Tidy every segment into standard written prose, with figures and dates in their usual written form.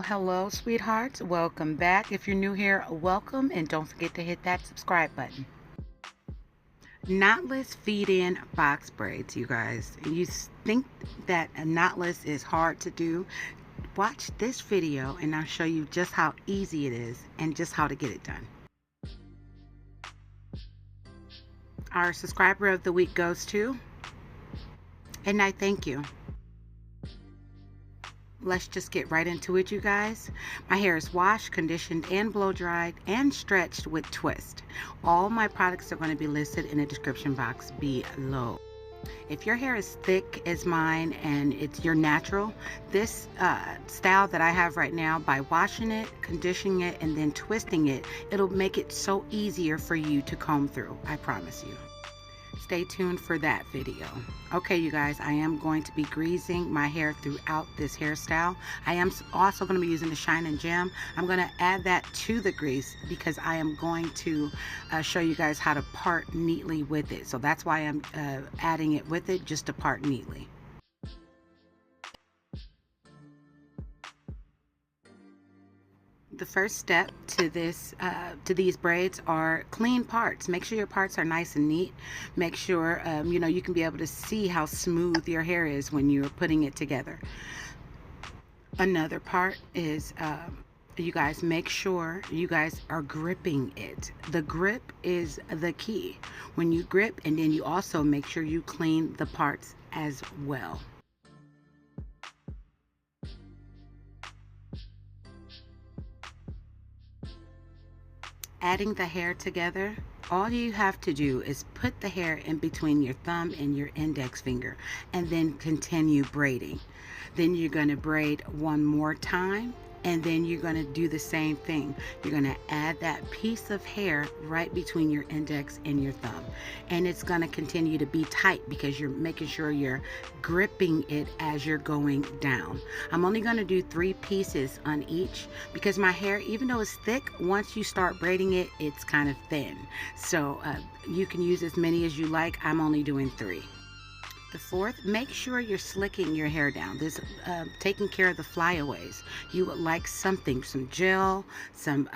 Hello, sweethearts. Welcome back. If you're new here, welcome, and don't forget to hit that subscribe button. Knotless feed-in box braids, you guys. You think that a knotless is hard to do? Watch this video and I'll show you just how easy it is and just how to get it done. Our subscriber of the week goes to, and I thank you. Let's just get right into it, you guys. My hair is washed, conditioned, and blow dried and stretched with twist. All my products are going to be listed in the description box below. If your hair is thick as mine and it's your natural, this style that I have right now, by washing it, conditioning it, and then twisting it, it'll make it so easier for you to comb through. I promise you. Stay tuned for that video. Okay, you guys, I am going to be greasing my hair throughout this hairstyle. I am also going to be using the Shine and Gem. I'm going to add that to the grease because I am going to show you guys how to part neatly with it. So that's why I'm adding it with it, just to part neatly. The first step to these braids are clean parts. Make sure your parts are nice and neat. Make sure you can be able to see how smooth your hair is when you're putting it together. Another part is you guys make sure you guys are gripping it. The grip is the key. When you grip, and then you also make sure you clean the parts as well. Adding the hair together, all you have to do is put the hair in between your thumb and your index finger and then continue braiding. Then you're going to braid one more time, and then you're going to do the same thing. You're going to add that piece of hair right between your index and your thumb, and it's going to continue to be tight because you're making sure you're gripping it as you're going down. I'm only going to do 3 pieces on each because my hair, even though it's thick, once you start braiding it, it's kind of thin. So you can use as many as you like. I'm only doing 3. The fourth, make sure you're slicking your hair down. This taking care of the flyaways. You would like something, some gel, some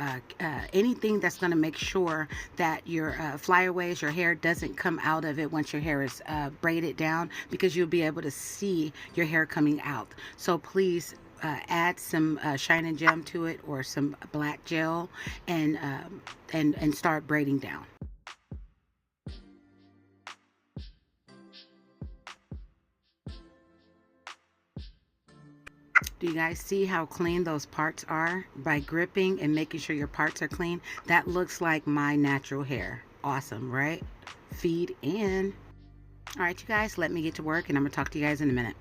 anything that's going to make sure that your flyaways, your hair doesn't come out of it once your hair is braided down, because you'll be able to see your hair coming out. So please add some Shine and Gem to it, or some black gel, and start braiding down. Do you guys see how clean those parts are? By gripping and making sure your parts are clean, that looks like my natural hair. Awesome, right? Feed in. All right, you guys, let me get to work, and I'm gonna talk to you guys in a minute.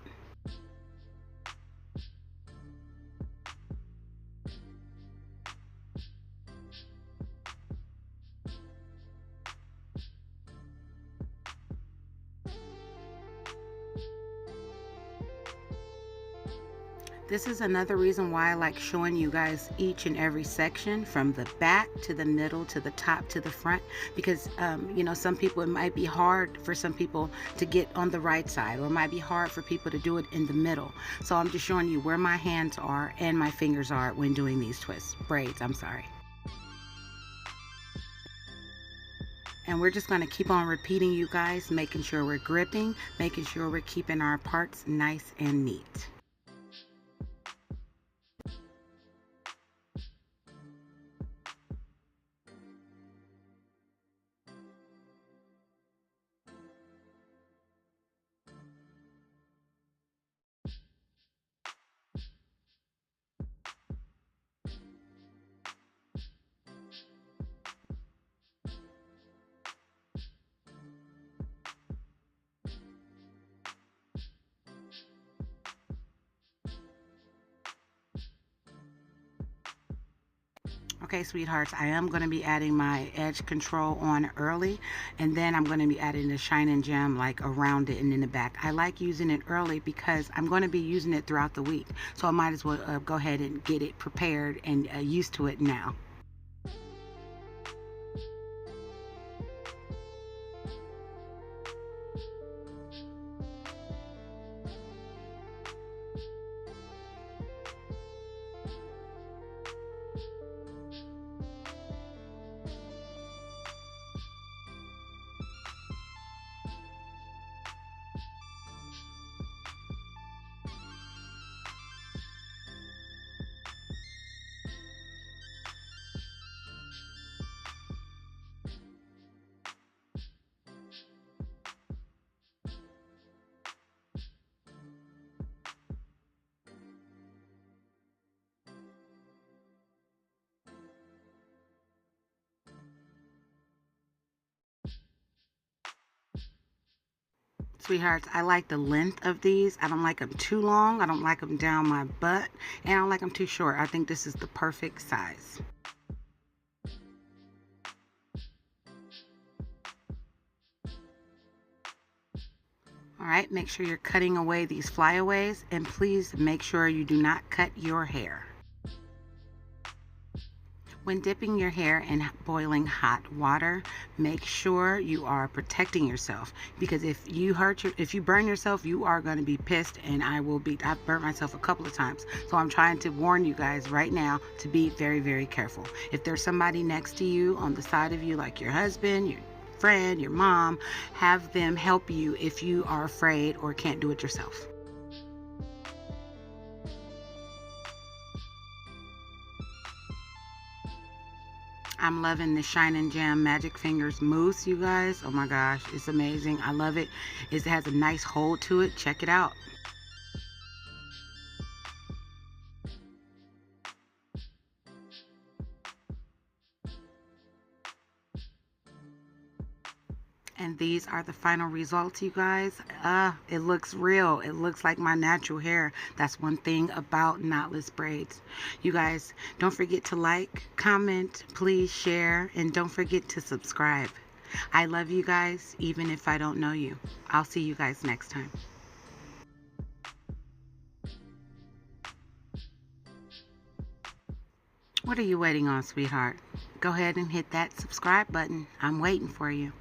This is another reason why I like showing you guys each and every section, from the back to the middle to the top to the front, because some people, it might be hard for some people to get on the right side, or it might be hard for people to do it in the middle. So I'm just showing you where my hands are and my fingers are when doing these braids, I'm sorry. And we're just going to keep on repeating, you guys, making sure we're gripping, making sure we're keeping our parts nice and neat. Okay, sweethearts, I am going to be adding my edge control on early, and then I'm going to be adding the Shine and Gem like around it and in the back. I like using it early because I'm going to be using it throughout the week, so I might as well go ahead and get it prepared and used to it now. Sweethearts, I like the length of these. I don't like them too long. I don't like them down my butt. And I don't like them too short. I think this is the perfect size. All right, make sure you're cutting away these flyaways, and please make sure you do not cut your hair. When dipping your hair in boiling hot water, make sure you are protecting yourself, because if you burn yourself, you are going to be pissed, and I've burnt myself a couple of times. So I'm trying to warn you guys right now to be very, very careful. If there's somebody next to you on the side of you, like your husband, your friend, your mom, have them help you if you are afraid or can't do it yourself. I'm loving the Shine and Jam Magic Fingers mousse, you guys. Oh my gosh, it's amazing. I love it. It has a nice hold to it. Check it out. And these are the final results, you guys. It looks real. It looks like my natural hair. That's one thing about knotless braids. You guys, don't forget to like, comment, please share, and don't forget to subscribe. I love you guys, even if I don't know you. I'll see you guys next time. What are you waiting on, sweetheart? Go ahead and hit that subscribe button. I'm waiting for you.